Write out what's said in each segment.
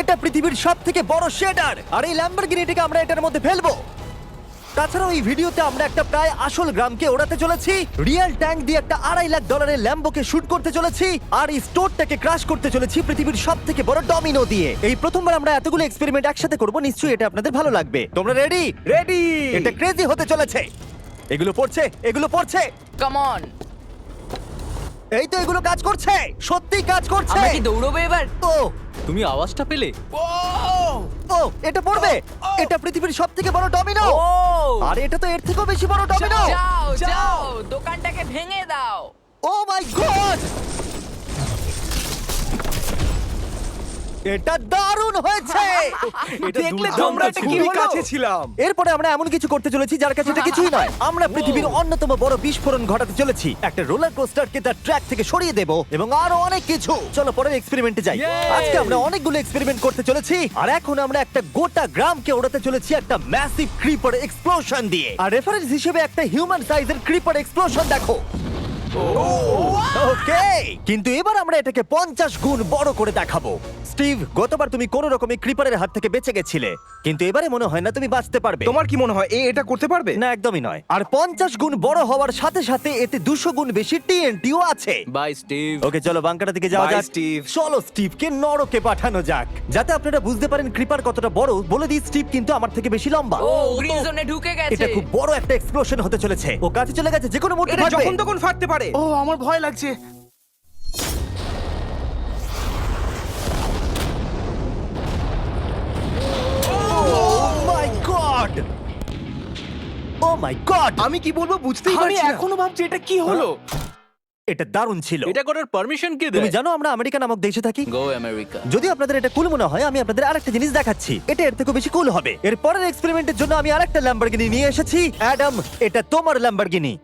এটা পৃথিবীর সবথেকে বড় শেডার, আর এই ল্যাম্বরগিনিটাকে আমরা এটার মধ্যে ফেলবো। তাছাড়াও এই ভিডিওতে আমরা একটা প্রায় আসল গ্রামকে ওড়াতে চলেছি, রিয়েল ট্যাঙ্ক দিয়ে একটা $2.5 লাখ ল্যাম্বোকে শুট করতে চলেছি, আর এই স্টোরটাকে ক্রাশ করতে চলেছি পৃথিবীর সবথেকে বড় ডমিনো দিয়ে। এই প্রথমবার আমরা এতগুলো এক্সপেরিমেন্ট একসাথে করব, নিশ্চয়ই এটা আপনাদের ভালো লাগবে। তোমরা রেডি? রেডি। এটা ক্রেজি হতে চলেছে। এগুলো পড়ছে, এগুলো পড়ছে। Come on. এই তো এগুলো কাজ করছে, সত্যি কাজ করছে। আমরা কি দৌড়বো এবার? ও তুমি আওয়াজটা পেলে? ও এটা পড়বে। এটা পৃথিবীর সবথেকে বড় ডমিনো, ও আর এটা তো এর থেকেও বেশি বড় ডমিনো। যাও যাও দোকানটাকে ভেঙে দাও। ও মাই গড, এটা দারুণ হয়েছে। দেখলে দুর্দান্ত তোমরা এটা কি ছিল। হলো? কাছে ছিলাম। এরপরে আমরা এমন কিছু করতে চলেছি যার কাছে এটা কিছুই নয়। আমরা পৃথিবীর অন্যতম বড় বিস্ফোরণ ঘটাতে চলেছি, একটা রোলার কোস্টারকে তার ট্র্যাক থেকে সরিয়ে দেব এবং আরো অনেক কিছু। চলো পরের এক্সপেরিমেন্টে যাই। Yay! আজকে আমরা অনেকগুলো এক্সপেরিমেন্ট করতে চলেছি, আর এখন আমরা একটা গোটা গ্রামকে ওড়াতে চলেছি একটা ম্যাসিভ ক্রিপার এক্সপ্লোশন দিয়ে। আর রেফারেন্স হিসেবে একটা হিউম্যান সাইজের ক্রিপার এক্সপ্লোশন দেখো। ওকে, কিন্তু এবার আমরা এটাকে 50 গুণ বড় করে দেখাবো। স্টিভ, গতবার তুমি কোন রকমে ক্রিপারের হাত থেকে বেঁচে গেছিলে, কিন্তু এবারে মনে হয় না তুমি বাঁচতে পারবে। তোমার কি মনে হয় এটা করতে পারবে? না, একদমই নয়। আর 50 গুণ বড় হওয়ার সাথে সাথে এতে 200 গুণ বেশি টিএনটিও আছে। Bye Steve. ওকে, চলো বাংকারের দিকে যাওয়া Bye, যাক। Steve. চলো স্টিভকে নরকে পাঠানো যাক। যাতে আপনারা বুঝতে পারেন ক্রিপার কতটা বড়, বলে দিই স্টিভ কিন্তু আমার থেকে বেশি লম্বা। ও গ্রিন জোনে ঢুকে গেছে। এটা খুব বড় একটা এক্সপ্লোশন হতে চলেছে। ও কাছে চলে গেছে, যে কোনো মুহূর্তে এটা ফাটবে। যখন তখন ফাটতে পারে। ও আমার ভয় লাগছে। Oh my God! Oh my God! আমি কি বলবো বুঝতেই আমি পারছি না। এখনো ভাবছি এটা কি হলো। এটা দারুণ ছিল। এটা করার পারমিশন কে তুমি দেয়? জানো আমরা আমেরিকা নামক দেশে থাকি। গো আমেরিকা। যদি আপনাদের এটা কুল মনে হয়, আমি আপনাদের আরেকটা জিনিস দেখাচ্ছি, এটা এর থেকে বেশি কুল হবে। এর পরের এক্সপেরিমেন্টের জন্য আমি আরেকটা ল্যাম্বরগিনি নিয়ে এসেছি। অ্যাডাম, এটা তোমার ল্যাম্বরগিনি।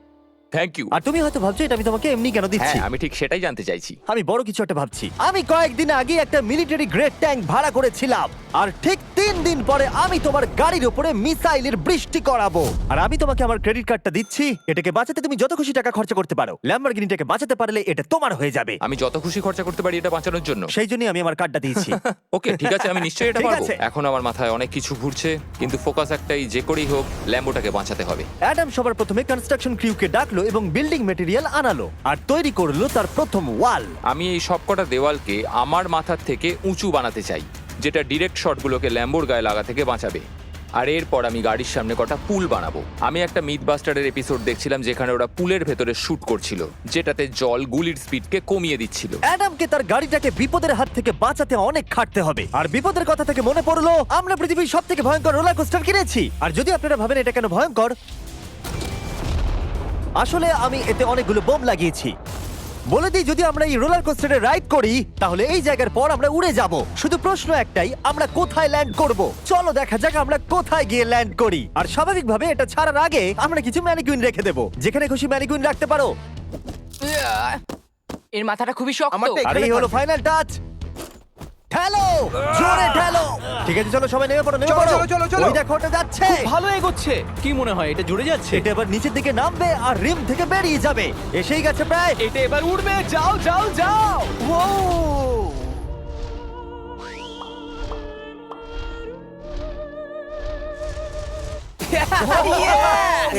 Thank you. আর তুমি হয়তো ভাবছো এটা আমি তোমাকে এমনি কেন দিচ্ছি। হ্যাঁ, আমি ঠিক সেটাই জানতে চাইছি। আমি বড় কিছু একটা ভাবছি। আমি কয়েকদিন আগে একটা মিলিটারি গ্রেড ট্যাঙ্ক ভাড়া করেছিলাম, আর ঠিক 3 দিন পরে আমি তোমার গাড়ির উপরে মিসাইলের বৃষ্টি করাবো। আর আমি তোমাকে আমার ক্রেডিট কার্ডটা দিচ্ছি, এটাকে বাঁচাতে তুমি যত খুশি টাকা খরচা করতে পারো। ল্যাম্বরগিনিটাকে বাঁচাতে পারলে এটা তোমার হয়ে যাবে। আমি যত খুশি খরচা করতে পারি এটা বাঁচানোর জন্য। সেই জন্যই আমি আমার কার্ডটা দিয়েছি। ওকে, ঠিক আছে, আমি নিশ্চয়ই এটা ঠিক পারবো। আছে। এখন আমার মাথায় অনেক কিছু ঘুরছে, কিন্তু ফোকাস একটাই, যে করেই হোক ল্যাম্বোটাকে বাঁচাতে হবে। অ্যাডাম সবার প্রথমে কনস্ট্রাকশন ক্রিউকে ডাকলো এবং বিল্ডিং মেটেরিয়াল আনালো, আর তৈরি করলো তার প্রথম ওয়াল। আমি এই সবকটা দেওয়ালকে আমার মাথার থেকে উঁচু বানাতে চাই, যেটা ডিরেক্ট শটগুলোকে ল্যাম্বোর গায়ে লাগা থেকে বাঁচাবে। আর এরপর আমি গাড়ির সামনে কটা পুল বানাবো। আমি একটা মিথবাস্টারের এপিসোড দেখছিলাম যেখানে ওরা পুলের ভেতরে শুট করছিল, যেটাতে জল গুলির স্পিডকে কমিয়ে দিচ্ছিল। অ্যাডামকে তার গাড়িটাকে বিপদের হাত থেকে বাঁচাতে অনেক খাটতে হবে। আর বিপদের কথা থেকে মনে পড়লো, আমরা পৃথিবীর সবথেকে ভয়ঙ্কর রোলার কোস্টার কিনেছি। আর যদি আপনারা ভাবেন এটা কেন ভয়ঙ্কর, আসলে আমি এতে অনেকগুলো বোম লাগিয়েছি। বলে দিই, যদি আমরা এই রোলার কোস্টারে রাইড করি তাহলে এই জায়গার পর আমরা উড়ে যাব। শুধু প্রশ্ন একটাই, আমরা কোথায় ল্যান্ড করব? চলো দেখা যাক আমরা কোথায় গিয়ে ল্যান্ড করি। আর স্বাভাবিকভাবে এটা ছাড়ার আগে আমরা কিছু ম্যানিকুইন রেখে দেবো, যেখানে খুশি ম্যানিকুইন রাখতে পারো। এর মাথাটা খুবই শক্ত। আমারটা আর এই হলো ফাইনাল টাচ। ঠেলো, জোরে ঠেলো। ঠিক আছে, চলো সবাই নেমে পড়ো, নেমে চলো, পড়ো। চলো, চলো, চলো। ওই দেখো ওটা যাচ্ছে। ভালো এগোচ্ছে। কি মনে হয় এটা জুড়ে যাচ্ছে? এটা এবার নিচের দিকে নামবে আর রিম থেকে বেরিয়ে যাবে। এসেই গেছে প্রায়। এটা এবার উড়বে। যাও যাও যাও। ও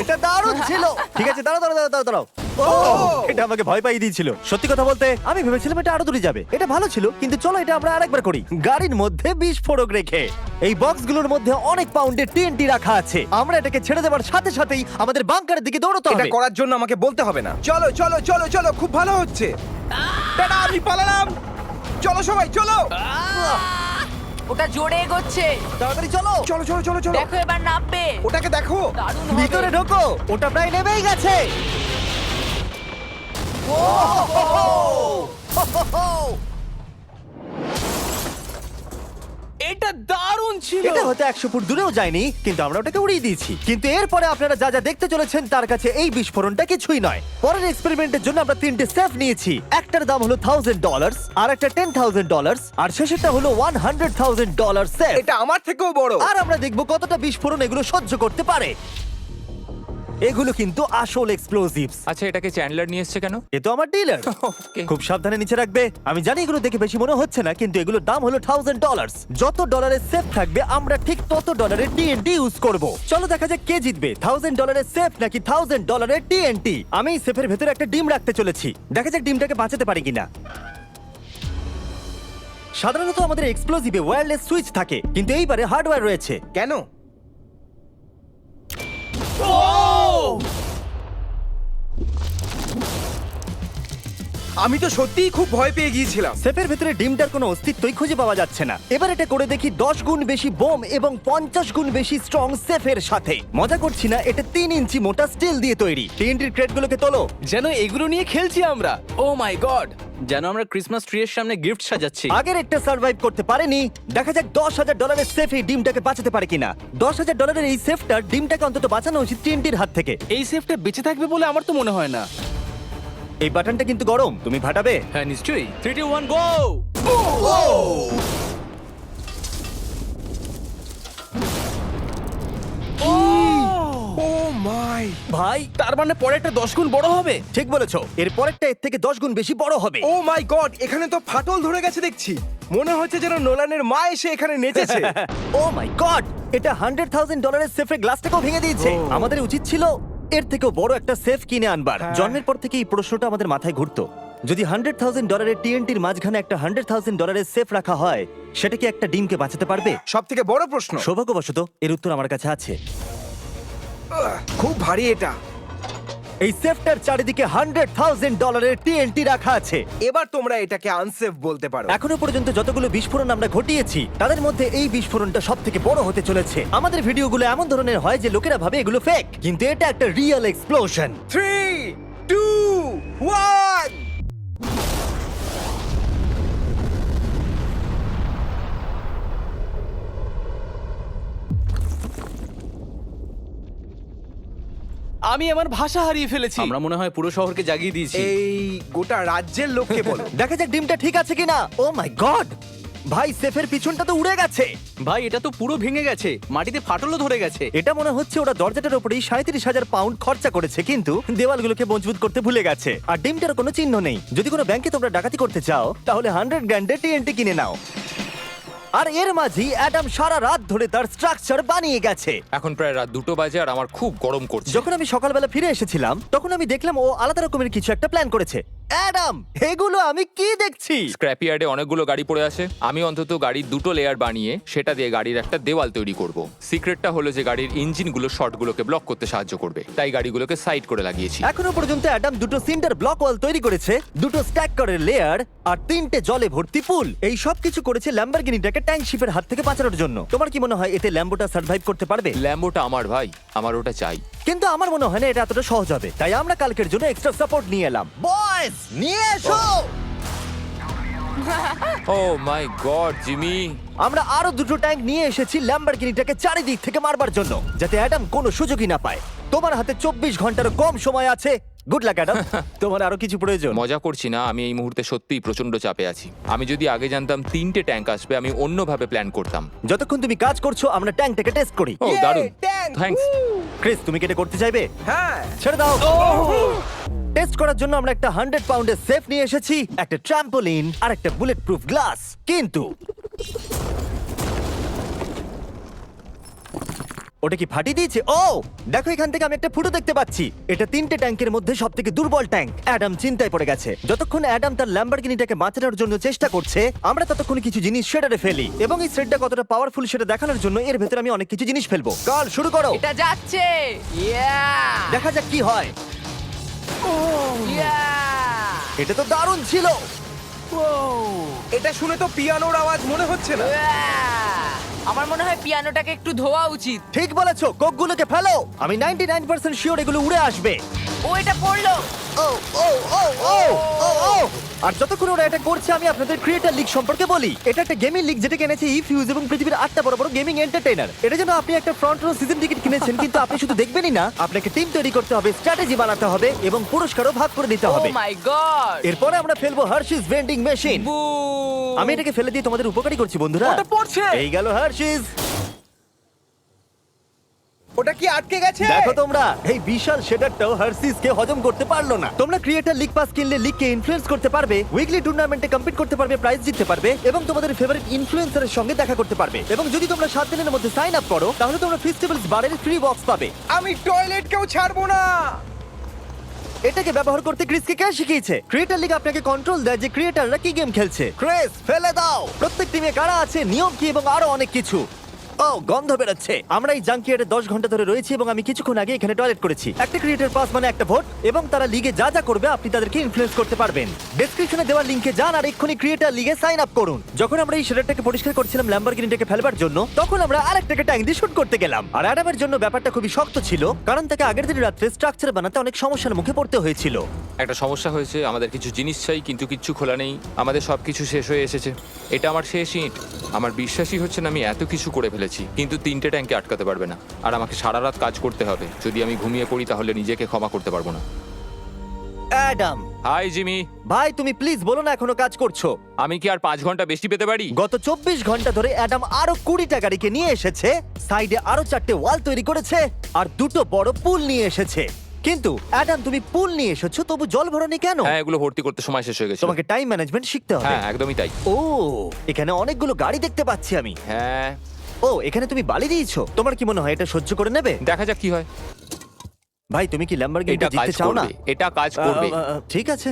এটা দারুণ ছিল। ঠিক আছে, দাঁড়াও দাঁড়াও দাঁড়াও দাঁড়াও। ও, এটা আমাকে ভয় পাইয়ে দিয়েছিল। সত্যি কথা বলতে আমি ভেবেছিলাম এটা আরো দূরে যাবে। এটা ভালো ছিল, কিন্তু চলো এটা আমরা আরেকবার করি, গাড়ির মধ্যে বিস্ফোরক রেখে। এই বক্সগুলোর মধ্যে অনেক পাউন্ডের টিএনটি রাখা আছে। আমরা এটাকে ছেড়ে দেওয়ার সাথে সাথেই আমাদের বাংকারের দিকে দৌড়তে এটা হবে। করার জন্য আমাকে বলতে হবে না। চলো চলো চলো চলো, খুব ভালো হচ্ছে। টাটা, আমি পালালাম। চলো সবাই চলো। ওটা জোরে এগোচ্ছে। তাড়াতাড়ি চলো। চলো চলো চলো চলো। দেখো এবার নামবে। ওটাকে দেখো। দারুণ হবে। ভিতরে ঢোকো, ওটা প্রায় নেমেই গেছে। এটা দারুণ ছিল। এটা হয়তো 100 ফুট দূরেও যায়নি, কিন্তু আমরা ওটাকে উড়িয়ে দিয়েছি। কিন্তু এরপরে আপনারা যা যা দেখতে চলেছেন তার কাছে এই বিস্ফোরণটা কিছুই নয়। পরের এক্সপেরিমেন্টের জন্য আমরা 3টে সেফ নিয়েছি। একটার দাম হলো $1000, আর একটা $10,000, আর শেষেরটা হলো $100,000 সেফ। এটা আমার থেকেও বড়। আর আমরা দেখব কতটা বিস্ফোরণ এগুলো সহ্য করতে পারে। এগুলো কিন্তু আসল এক্সপ্লোসিভস। আচ্ছা, এটাকে চ্যান্ডলার নিয়ে এসছে কেন? এ তো আমার ডিলার। Okay. খুব সাবধানে নিচে রাখবে। আমি জানি এগুলো দেখে বেশি মনে হচ্ছে না, কিন্তু এগুলোর দাম হলো $1000। যত ডলারের সেফ থাকবে আমরা ঠিক তত ডলারের TNT ইউজ করব। চলো দেখা যাক কে জিতবে, $1000 সেফ নাকি $1000 TNT। আমি এই সেফের ভেতরে একটা ডিম রাখতে চলেছি, দেখা যাক ডিমটাকে বাঁচাতে পারি কিনা। সাধারণত আমাদের এক্সপ্লোসিভে ওয়্যারলেস সুইচ থাকে, কিন্তু এইবারে হার্ডওয়্যার রয়েছে। কেন? আমি তো সত্যিই খুব ভয় পেয়ে গিয়েছিলাম। সেফের ভেতরে ডিমটার কোনো অস্তিত্বই খুঁজে পাওয়া যাচ্ছে না। এবার এটা করে দেখি 10 গুণ বেশি বোম এবং 50 গুণ বেশি স্ট্রং সেফের সাথে। মজা করছি না, এটা 3 ইঞ্চি মোটা স্টিল দিয়ে তৈরি। TNT-র ক্রেটগুলোকে তোলো। যেন এগুলো নিয়ে খেলছি আমরা। ও মাই গড। যেন আমরা ক্রিসমাস ট্রি এর সামনে গিফট সাজাচ্ছি। আগের একটা সার্ভাইভ করতে পারেনি, দেখা যাক $10,000 সেফ এই ডিমটাকে বাঁচাতে পারে কিনা। $10,000 এই সেফটার ডিমটাকে অন্তত বাঁচানো উচিত TNT-র হাত থেকে। এই সেফটা বেঁচে থাকবে বলে আমার তো মনে হয় না। এই বাটনটা কিন্তু গরম, তুমি ফাটাবে। হ্যাঁ নিশ্চয়ই। 3 2 1 গো। ও মাই! ভাই তার মানে পরে একটা 10 গুণ বড় হবে। ঠিক বলেছো, এর পরেরটা এর থেকে 10 গুণ বেশি বড় হবে। ও মাই গড! এখানে তো ফাটল ধরে গেছে দেখছি। মনে হচ্ছে যেন নোলানের মা এসে এখানে নেচেছে। ও মাই গড, এটা $100,000 সেফের গ্লাসটাকেও ভেঙে দিয়েছে। আমাদের উচিত ছিল এর থেকেও বড় একটা সেফ কিনে আনবার। জন্মের পর থেকে এই প্রশ্নটা আমাদের মাথায় ঘুরতো, যদি $100,000 TNT-র মাঝখানে একটা $100,000 সেফ রাখা হয়, সেটা কি একটা ডিমকে বাঁচাতে পারবে? সব থেকে বড় প্রশ্ন। সৌভাগ্যবশত এর উত্তর আমার কাছে আছে। খুব ভারী এটা। এই সেফটার চারিদিকে $100,000 TNT রাখা আছে। এবার তোমরা এটাকে আনসেফ বলতে পারো। এখনো পর্যন্ত যতগুলো বিস্ফোরণ আমরা ঘটিয়েছি, তাদের মধ্যে এই বিস্ফোরণটা সব থেকে বড় হতে চলেছে। আমাদের ভিডিওগুলো এমন ধরনের হয় যে লোকেরা ভাবে এগুলো ফেক, কিন্তু এটা একটা রিয়েল এক্সপ্লোশন। 3 2 1 আমি আমার ভাষা হারিয়ে ফেলেছি। আমরা মনে হয় পুরো শহরকে জাগিয়ে দিয়েছি। এই গোটা রাজ্যের লোককে বলো। দেখা যাক ডিমটা ঠিক আছে কিনা। ও মাই গড, ভাই সেফের পিছনটা তো উড়ে গেছে। ভাই এটা তো পুরো ভেঙে গেছে, মাটিতে ফাটলও ধরে গেছে। এটা মনে হচ্ছে ওরা দরজাটার উপরেই 37,000 পাউন্ড খরচা করেছে, কিন্তু দেওয়ালগুলোকে মজবুত করতে ভুলে গেছে। আর ডিমটার কোনো চিহ্ন নেই। যদি কোনো ব্যাংকে তোমরা ডাকাতি করতে চাও, তাহলে 100 গ্র্যান্ডের TNT কিনে নাও। আর এর মাঝেই অ্যাডাম সারা রাত ধরে তার স্ট্রাকচার বানিয়ে গেছে। এখন প্রায় রাত 2টো বাজে আর আমার খুব গরম করছে। যখন আমি সকালবেলা ফিরে এসেছিলাম, তখন আমি দেখলাম ও আলাদা রকমের কিছু একটা প্ল্যান করেছে। অ্যাডাম, এগুলো আমি কি দেখছি? স্ক্র্যাপ ইয়ার্ডে অনেকগুলো গাড়ি পড়ে আছে। আমি অন্তত গাড়ির 2টো লেয়ার বানিয়ে সেটা দিয়ে গাড়ির একটা দেওয়াল তৈরি করব। সিক্রেটটা হলো যে গাড়ির ইঞ্জিনগুলো শর্টগুলোকে ব্লক করতে সাহায্য করবে, তাই গাড়িগুলোকে সাইড করে লাগিয়েছি। এখনো পর্যন্ত অ্যাডাম 2টো সিন্টার ব্লক ওয়াল তৈরি করেছে, 2টো স্ট্যাক করের লেয়ার আর 3টে জলে ভর্তি পুল। এই সব কিছু করেছে ল্যাম্বরগিনিটাকে ট্যাঙ্ক শিপের হাত থেকে বাঁচানোর জন্য। তোমার কি মনে হয় এতে ল্যাম্বোটা সার্ভাইভ করতে পারবে? ল্যাম্বোটা আমার ভাই, আমার ওটা চাই। কিন্তু আমার মনে হয় না এটা এতটা সহজ হবে, তাই আমরা কালকের জন্য এক্সট্রা সাপোর্ট নিয়ে এলাম। বয়েস, নিয়ে এসো। ও মাই গড জিমি, আমরা আরো 2টো ট্যাঙ্ক নিয়ে এসেছি ল্যাম্বরগিনিটাকে চারিদিক থেকে মারবার জন্য, যাতে অ্যাডাম কোনো সুযোগই না পায়। তোমার হাতে 24 ঘন্টারও কম সময় আছে। Good luck Adam. তোমার আরো কিছু প্রয়োজন? মজা করছি না, আমি এই মুহূর্তে সত্যিই প্রচন্ড চাপে আছি। আমি যদি আগে জানতাম 3টে ট্যাঙ্ক আসবে, আমি অন্যভাবে প্ল্যান করতাম। যতক্ষণ তুমি কাজ করছো আমরা ট্যাঙ্কটাকে টেস্ট করি। ও Yay, দারুণ, tank! থ্যাঙ্কস। ক্রিস, তুমি কি এটা করতে চাইবে? হ্যাঁ। ছেড়ে দাও। টেস্ট করার জন্য আমরা একটা 100 পাউন্ডের সেফ নিয়ে এসেছি, একটা ট্রাম্পোলিন আর একটা বুলেট প্রুফ গ্লাস। কিন্তু ওটা কি ফাটিয়ে দিয়েছে? ও দেখো, এখান থেকে আমি একটা ফুটো দেখতে পাচ্ছি। এটা 3টে ট্যাঙ্কের মধ্যে সবথেকে দুর্বল ট্যাঙ্ক। অ্যাডাম চিন্তায় পড়ে গেছে। যতক্ষণ অ্যাডাম তার ল্যাম্বরগিনিটাকে বাঁচানোর জন্য চেষ্টা করছে, আমরা ততক্ষণ কিছু জিনিস শেডারে ফেলি, এবং এই শেডটা কতটা পাওয়ারফুল সেটা দেখানোর জন্য এর ভেতরে আমি অনেক কিছু জিনিস ফেলবো। কাল শুরু করো। এটা যাচ্ছে। ইয়া! দেখা যাক কি হয়। ইয়া! এটা তো দারুণ ছিল। এটা শুনে তো পিয়ানোর আওয়াজ মনে হচ্ছে না। ইয়া! আমার মনে হয় পিয়ানোটাকে একটু ধোয়া উচিত। ঠিক বলেছো, কোকগুলোকে ফেলো। আমি 99% শিওর এগুলো উড়ে আসবে। ও এটা পড়লো। ও ও ও ও ও ও আর যতক্ষণ ওরা এটা করছে, আমি আপনাদের ক্রিয়েটর লিগ সম্পর্কে বলি। এটা একটা গেমিং লিগ যেটা কিনেছে ইফিউজ এবং পৃথিবীর 8টা বড় বড় গেমিং এন্টারটেইনার। এটা যেন আপনি একটা ফ্রন্ট রো সিজন টিকিট কিনেছেন, কিন্তু আপনি শুধু দেখবেনই না, আপনাকে টিম তৈরি করতে হবে, স্ট্র্যাটেজি বানাতে হবে এবং পুরস্কারও ভাগ করে দিতে ও হবে। মাই গড! এরপরে আমরা ফেলবো হার্শিস ভেন্ডিং মেশিন। বু! আমি এটাকে ফেলে দিয়ে তোমাদের উপকারী করছি বন্ধুরা। ওটা পড়ছে। এই গেল হার্শিস। ওটা কি আটকে গেছে? দেখো তোমরা, এই বিশাল শেডারটাও হার্সিস কে হজম করতে পারলো না। তোমরা ক্রিয়েটার লিগ পাস কিনলে লিগ কে ইনফ্লুয়েন্স করতে পারবে, উইকলি টুর্নামেন্টে কম্পিট করতে পারবে, প্রাইজ জিততে পারবে এবং তোমাদের ফেভারিট ইনফ্লুয়েন্সারের সঙ্গে দেখা করতে পারবে। এবং যদি তোমরা 7 দিনের মধ্যে সাইন আপ করো তাহলে তোমরা ফেস্টিভ্যালস বারের ফ্রি বক্স পাবে। আমি টয়লেট কেউ ছাড়বো না। এটাকে ব্যবহার করতে ক্রিসকে কে শিখিয়েছে? ক্রিয়েটার লিগ আপনাকে কন্ট্রোল দেয় যে ক্রিয়েটাররা কি গেম খেলছে। ক্রিস, ফেলে দাও। প্রত্যেক টিমে কারা আছে, নিয়ম কি এবং আরো অনেক কিছু। ও, গন্ধ বেরোচ্ছে। আমরা এই জাঙ্কিয়ার্ডে 10 ঘন্টা ধরে রয়েছি এবং আমি কিছুক্ষণ আগে এখানে টয়লেট করেছি। একটা ক্রিয়েটার পাস মানে একটা ভোট এবং তারা লিগে যা যা করবে আপনি তাদেরকে ইনফ্লুয়েন্স করতে পারবেন। ডেসক্রিপশনে দেওয়া লিংকে যান আর এক্ষুনি ক্রিয়েটার লিগে সাইন আপ করুন। যখন আমরা এই শেডারটাকে পরিষ্কার করছিলাম ল্যাম্বরগিনিটাকে ফেলবার জন্য, তখন আমরা আরেকটাকে ট্যাঙ্ক দিয়ে শুট করতে গেলাম। আর অ্যাডামের জন্য ব্যাপারটা খুবই শক্ত ছিল, কারণ তাকে আগের দিন রাত্রে স্ট্রাকচার বানাতে অনেক সমস্যার মুখে পড়তে হয়েছিল। একটা সমস্যা হয়েছে, আমাদের কিছু জিনিস চাই কিন্তু কিচ্ছু খোলা নেই। আমাদের সবকিছু শেষ হয়ে এসেছে। এটা আমার শেষ ইট। আমার বিশ্বাসই হচ্ছে না আমি এত কিছু করে ফেলেছি, কিন্তু 3টে ট্যাঙ্কে আটকাতে পারবে না। আর আমাকে সারা রাত কাজ করতে হবে। যদি আমি ঘুমিয়ে পড়ি তাহলে নিজেকে ক্ষমা করতে পারবো না। Adam hi Jimmy. ভাই, তুমি প্লিজ বলো না এখনো কাজ করছো। আমি কি আর 5 ঘন্টা বেশি পেতে পারি? গত 24 ঘন্টা ধরে অ্যাডাম আরো 20টা গাড়িকে নিয়ে এসেছে, সাইডে আরো 4টে ওয়াল তৈরি করেছে আর 2টো বড় পুল নিয়ে এসেছে। কিন্তু অ্যাডাম, তুমি পুল নিয়ে এসেছো তবু জল ভরনি কেন? হ্যাঁ, এগুলো ভর্তি করতে সময় শেষ হয়ে গেছে। তোমাকে টাইম ম্যানেজমেন্ট শিখতে হবে। হ্যাঁ, একদমই তাই। ও, এখানে অনেকগুলো গাড়ি দেখতে পাচ্ছি আমি। হ্যাঁ, ও, এখানে তুমি বালি দিয়েছো। তোমার কি মনে হয় এটা সহ্য করে নেবে? দেখা যাক কি হয়। ভাই, তুমি কি ল্যাম্বরগিনিটা এটা কাজ জিততে চাও না? করবে, এটা কাজ করবে। ঠিক আছে,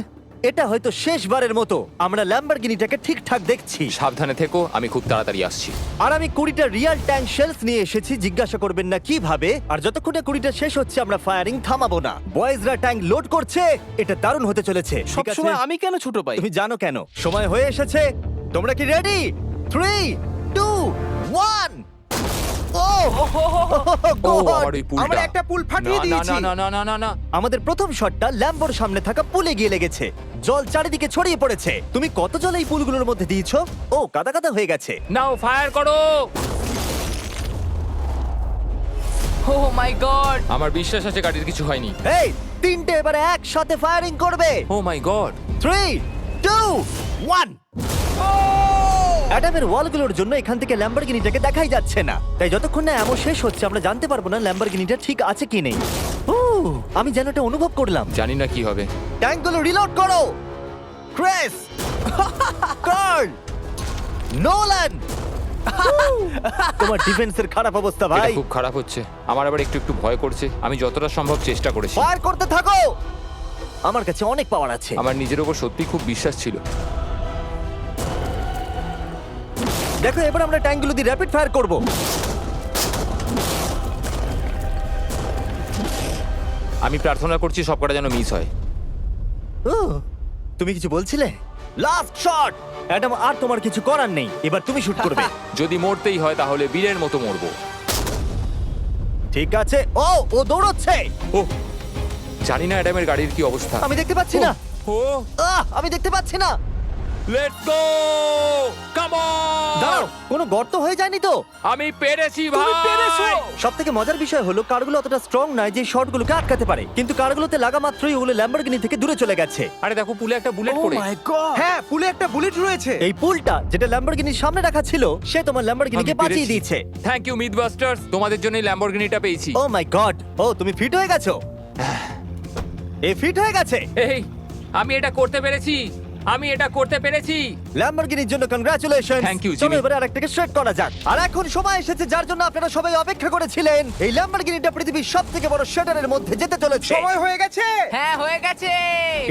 এটা হয়তো শেষবারের মতো আমরা ল্যাম্বরগিনিটাকে ঠিকঠাক দেখছি। সাবধানে থেকো, আমি খুব তাড়াতাড়ি আসছি। আর আমি 20টা রিয়েল ট্যাঙ্ক শেলস নিয়ে এসেছি। জিজ্ঞাসা করবেন না কিভাবে। আর যতক্ষণ না 20টা শেষ হচ্ছে আমরা ফায়ারিং থামাবো না। বয়েজরা ট্যাঙ্ক লোড করছে, এটা দারুণ হতে চলেছে। ঠিক আছে, সবসময় আমি কেন ছোট পাই? তুমি জানো কেন। সময় হয়ে এসেছে। তোমরা কি রেডি? 3, 2, 1। ও, ও, God! আমার ওই পুলটা। আমরা একটা পুল ফাটিয়ে না, না, দিয়েছি। না, না, না, না, না। আমাদের প্রথম শটটা ল্যাম্বোর সামনে থাকা পুলে গিয়ে লেগেছে। জল চারিদিকে ছড়িয়ে পড়েছে। তুমি কত জল এই পুলগুলোর মধ্যে দিয়েছো? ও, কাদা কাদা হয়ে গেছে। নাও, ফায়ার করো। ও মাই গড! আমার বিশ্বাস আছে গাড়ির কিছু হয়নি। এই, 3টে এবারে একসাথে ফায়ারিং করবে। ও মাই গড। 3, 2, 1। অ্যাডামের ওয়ালগুলোর জন্য এখান থেকে ল্যাম্বরগিনিটাকে দেখাই যাচ্ছে না, তাই যতক্ষণ না এমন শেষ হচ্ছে আমরা জানতে পারবো না ল্যাম্বরগিনিটা ঠিক আছে কি নেই। আমি যেন এটা অনুভব করলাম। জানি না কি হবে। ট্যাঙ্কগুলো রিলোড করো। Kress, Carl, Nolan. তোমার ডিফেন্সের খারাপ অবস্থা এটা ভাই। খুব খারাপ হচ্ছে। আমার আবার একটু একটু ভয় করছে। আমি যতটা সম্ভব চেষ্টা করেছি। ফায়ার করতে থাকো। আমার কাছে অনেক পাওয়ার আছে। আমার নিজের উপর সত্যি খুব বিশ্বাস ছিল। দেখো, এবার আমরা ট্যাঙ্কগুলো দিয়ে র্যাপিড ফায়ার করব। আমি প্রার্থনা করছি সবকটা যেন মিস হয়। ও, তুমি কিছু বলছিলে? Last shot. অ্যাডাম, আর তোমার কিছু করার নেই। এবার তুমি শুট করবে। যদি মরতেই হয় তাহলে বীরের মতো মরবো। ঠিক আছে। ও, ও দৌড়চ্ছে। ও, জানি না অ্যাডামের গাড়ির কি অবস্থা। আমি দেখতে পাচ্ছি না। ও, আমি দেখতে পাচ্ছি না। Let's go, come on. দাঁড়াও, কোনো গর্ত হয়ে যায়নি তো? আমি পেরেছি ভাই। সবথেকে মজার বিষয় হলো কারগুলো অতটা স্ট্রং নয় যে শটগুলোকে আটকাতে পারে, কিন্তু কারগুলোতে লাগা মাত্রই ওগুলো ল্যাম্বরগিনি থেকে দূরে চলে গেছে। আরে দেখো, পুলে একটা বুলেট ও পড়ে। মাই গড! হ্যাঁ, পুলে একটা বুলেট রয়েছে। এই পুলটা যেটা ল্যাম্বরগিনির সামনে রাখা ছিল, সে তোমার ল্যাম্বরগিনিকে আমি বাঁচিয়ে পেরেছি। দিয়েছে। থ্যাংক ইউ মিথবাস্টার্স, তোমাদের জন্যই ল্যাম্বরগিনিটা পেয়েছি। ও মাই গড! ও, তুমি ফিট হয়ে গেছো। এ ফিট হয়ে গেছে। এই, আমি এটা করতে পেরেছি। আমি এটা করতে পেরেছি। ল্যাম্বরগিনির জন্য কংগ্রাচুলেশন। Thank you, চলো Jimmy. এবারে আরেকটাকে স্ট্রেট করা যাক। আর এখন সময় এসেছে যার জন্য আপনারা সবাই অপেক্ষা করেছিলেন। এই ল্যাম্বরগিনিটা পৃথিবীর সবথেকে বড় শেডারের মধ্যে যেতে চলেছে। সময় হয়ে গেছে। হ্যাঁ, হয়ে গেছে।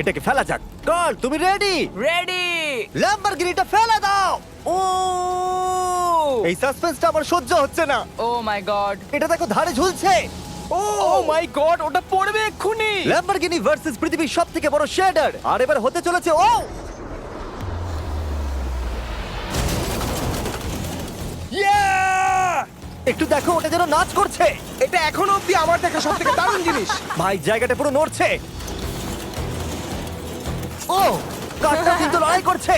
এটাকে ফেলা যাক। কার্ল, তুমি রেডি? রেডি। ল্যাম্বরগিনিটা ফেলে দাও। ও, এই সাসপেন্সটা আমার সহ্য হচ্ছে না। ও মাই গড! এটা দেখো, ধারে ঝুলছে। ও মাই গড, ওটা পড়বে এক্ষুনি। ল্যাম্বরগিনি ভার্সেস পৃথিবীর সবথেকে বড় শেডার। আর এবার হতে চলেছে ও, Yeah! একটু দেখো, ওটা যেন নাচ করছে। এটা এখনো অব্দি আমার দেখা সবথেকে দারুণ জিনিস। ভাই, জায়গাটা পুরো নড়ছে। ও, কারটা কিন্তু লড়াই করছে।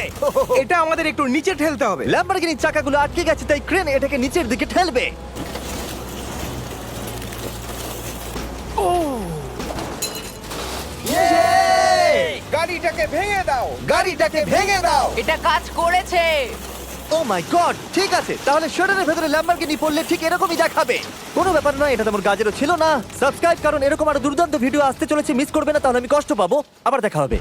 এটা আমাদের একটু নিচে ঠেলতে হবে। ল্যাম্বরগিনির চাকাগুলো আটকে গেছে, তাই ক্রেন এটাকে নিচের দিকে ঠেলবে। গাড়িটাকে ভেঙে দাও। গাড়িটাকে ভেঙে দাও। এটা কাজ করেছে। ও মাই গড, ঠিক আছে, তাহলে শেডারের ভেতরে ল্যাম্বরগিনি পড়লে ঠিক এরকমই দেখাবে। কোনো ব্যাপার নয়, এটা তেমন কাজেরও ছিল না। সাবস্ক্রাইব, কারণ এরকম আরো দুর্দান্ত ভিডিও আসতে চলেছে, মিস করবে না, তাহলে আমি কষ্ট পাবো। আবার দেখা হবে।